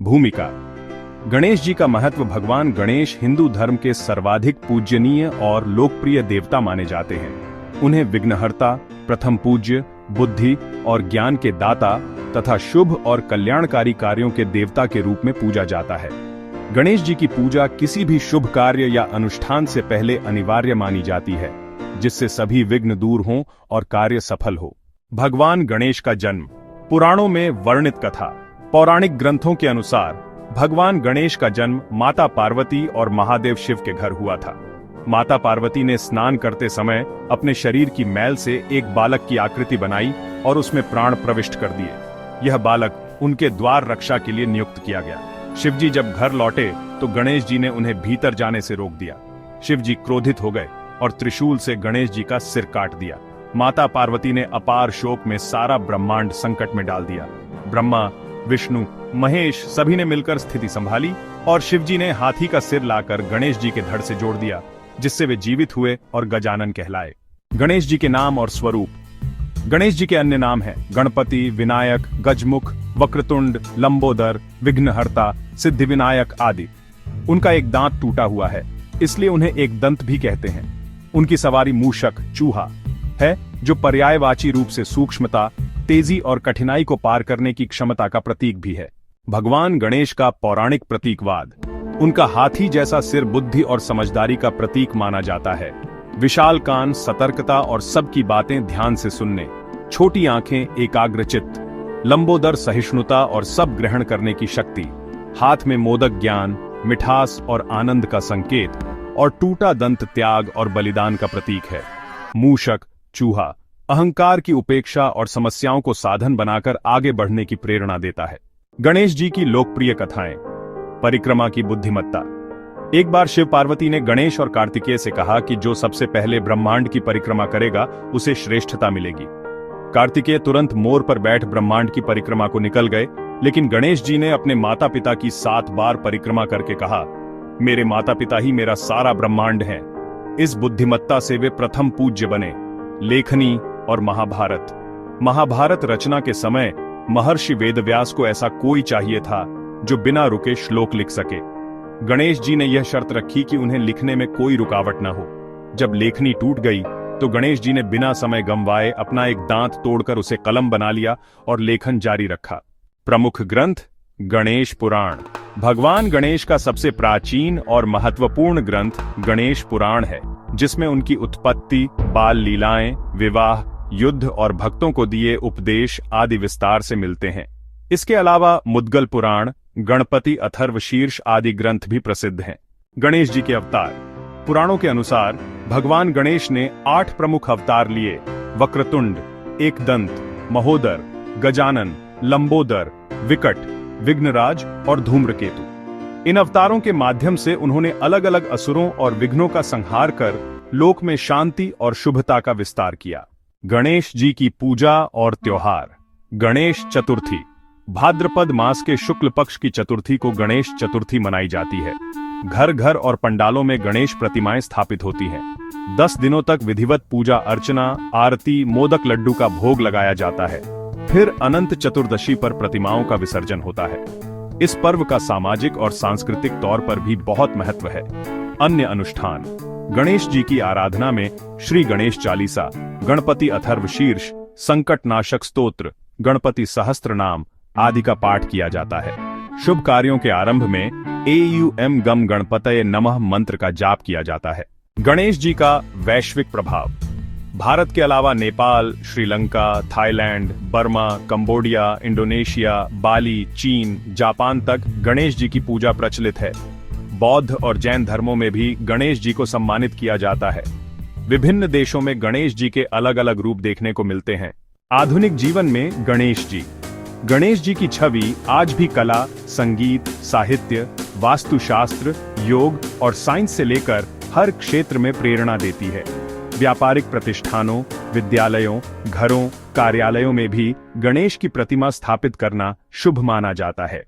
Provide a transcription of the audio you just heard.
भूमिका। गणेश जी का महत्व। भगवान गणेश हिंदू धर्म के सर्वाधिक पूजनीय और लोकप्रिय देवता माने जाते हैं। उन्हें विघ्नहर्ता, प्रथम पूज्य, बुद्धि और ज्ञान के दाता तथा शुभ और कल्याणकारी कार्यों के देवता के रूप में पूजा जाता है। गणेश जी की पूजा किसी भी शुभ कार्य या अनुष्ठान से पहले अनिवार्य मानी जाती है, जिससे सभी विघ्न दूर हों और कार्य सफल हो। भगवान गणेश का जन्म। पुराणों में वर्णित कथा। पौराणिक ग्रंथों के अनुसार भगवान गणेश का जन्म माता पार्वती और महादेव शिव के घर हुआ था। माता पार्वती ने स्नान करते समय अपने शरीर की मैल से एक बालक की आकृति बनाई और उसमें प्राण प्रविष्ट कर दिए। यह बालक उनके द्वार रक्षा के लिए नियुक्त किया गया। शिवजी जब घर लौटे तो गणेश जी ने उन्हें भीतर जाने से रोक दिया। शिवजी क्रोधित हो गए और त्रिशूल से गणेश जी का सिर काट दिया। माता पार्वती ने अपार शोक में सारा ब्रह्मांड संकट में डाल दिया। ब्रह्मा, विष्णु, महेश सभी ने मिलकर स्थिति संभाली और शिवजी ने हाथी का सिर लाकर गणेश जी के धड़ से जोड़ दिया, जिससे वे जीवित हुए और गजानन कहलाए। गणेश जी के नाम और स्वरूप। गणेश जी के अन्य नाम हैं गणपति, विनायक, गजमुख, वक्रतुंड, लंबोदर, विघ्नहर्ता, सिद्धिविनायक आदि। उनका एक दांत टूटा हुआ है, इसलिए उन्हें एक दंत भी कहते हैं। उनकी सवारी मूषक, चूहा है, जो पर्यायवाची रूप से सूक्ष्मता, तेजी और कठिनाई को पार करने की क्षमता का प्रतीक भी है। भगवान गणेश का पौराणिक प्रतीकवाद। उनका हाथी जैसा सिर बुद्धि और समझदारी का प्रतीक माना जाता है। विशाल कान, सतर्कता और सबकी बातें ध्यान से सुनने। छोटी आंखें, एकाग्रचित्त। लंबोदर, सहिष्णुता और सब ग्रहण करने की शक्ति। हाथ में मोदक, ज्ञान, मिठास और आनंद का संकेत। और टूटा दंत त्याग और बलिदान का प्रतीक है। मूषक, चूहा, अहंकार की उपेक्षा और समस्याओं को साधन बनाकर आगे बढ़ने की प्रेरणा देता है। गणेश जी की लोकप्रिय कथाएं। परिक्रमा की बुद्धिमत्ता। एक बार शिव पार्वती ने गणेश और कार्तिकेय से कहा कि जो सबसे पहले ब्रह्मांड की परिक्रमा करेगा उसे श्रेष्ठता मिलेगी। कार्तिकेय तुरंत मोर पर बैठ ब्रह्मांड की परिक्रमा को निकल गए, लेकिन गणेश जी ने अपने माता पिता की 7 बार परिक्रमा करके कहा, मेरे माता पिता ही मेरा सारा ब्रह्मांड हैं। इस बुद्धिमत्ता से वे प्रथम पूज्य बने। लेखनी और महाभारत रचना के समय महर्षि वेदव्यास को ऐसा कोई चाहिए था जो बिना रुके श्लोक लिख सके। गणेश जी ने यह शर्त रखी कि उन्हें लिखने में कोई रुकावट न हो। जब लेखनी टूट गई तो गणेश जी ने बिना समय गंवाए अपना एक दांत तोड़कर उसे कलम बना लिया और लेखन जारी रखा। प्रमुख ग्रंथ। गणेश पुराण। भगवान गणेश का सबसे प्राचीन और महत्वपूर्ण ग्रंथ गणेश पुराण है, जिसमें उनकी उत्पत्ति, बाल लीलाएं, विवाह, युद्ध और भक्तों को दिए उपदेश आदि विस्तार से मिलते हैं। इसके अलावा मुद्गल पुराण, गणपति अथर्वशीर्ष आदि ग्रंथ भी प्रसिद्ध हैं। गणेश जी के अवतार। पुराणों के अनुसार भगवान गणेश ने 8 प्रमुख अवतार लिए। वक्रतुंड, एकदंत, महोदर, गजानन, लंबोदर, विकट, विघ्नराज और धूम्रकेतु। इन अवतारों के माध्यम से उन्होंने अलग अलग असुरों और विघ्नों का संहार कर लोक में शांति और शुभता का विस्तार किया। गणेश जी की पूजा और त्योहार। गणेश चतुर्थी। भाद्रपद मास के शुक्ल पक्ष की चतुर्थी को गणेश चतुर्थी मनाई जाती है। घर घर और पंडालों में गणेश प्रतिमाएं स्थापित होती हैं। 10 दिनों तक विधिवत पूजा अर्चना, आरती, मोदक लड्डू का भोग लगाया जाता है। फिर अनंत चतुर्दशी पर प्रतिमाओं का विसर्जन होता है। इस पर्व का सामाजिक और सांस्कृतिक तौर पर भी बहुत महत्व है। अन्य अनुष्ठान। गणेश जी की आराधना में श्री गणेश चालीसा, गणपति अथर्वशीर्ष, संकट नाशक स्तोत्र, गणपति सहस्त्र नाम आदि का पाठ किया जाता है। शुभ कार्यों के आरंभ में एयम गम गणपतये नमः मंत्र का जाप किया जाता है। गणेश जी का वैश्विक प्रभाव। भारत के अलावा Nepal, Sri Lanka, Thailand, Burma, Cambodia, Indonesia, Bali, चीन, जापान तक गणेश जी की पूजा प्रचलित है। बौद्ध और जैन धर्मों में भी गणेश जी को सम्मानित किया जाता है। विभिन्न देशों में गणेश जी के अलग अलग रूप देखने को मिलते हैं। आधुनिक जीवन में गणेश जी की छवि आज भी कला, संगीत, साहित्य, वास्तुशास्त्र, योग और साइंस से लेकर हर क्षेत्र में प्रेरणा देती है। व्यापारिक प्रतिष्ठानों, विद्यालयों, घरों, कार्यालयों में भी गणेश की प्रतिमा स्थापित करना शुभ माना जाता है।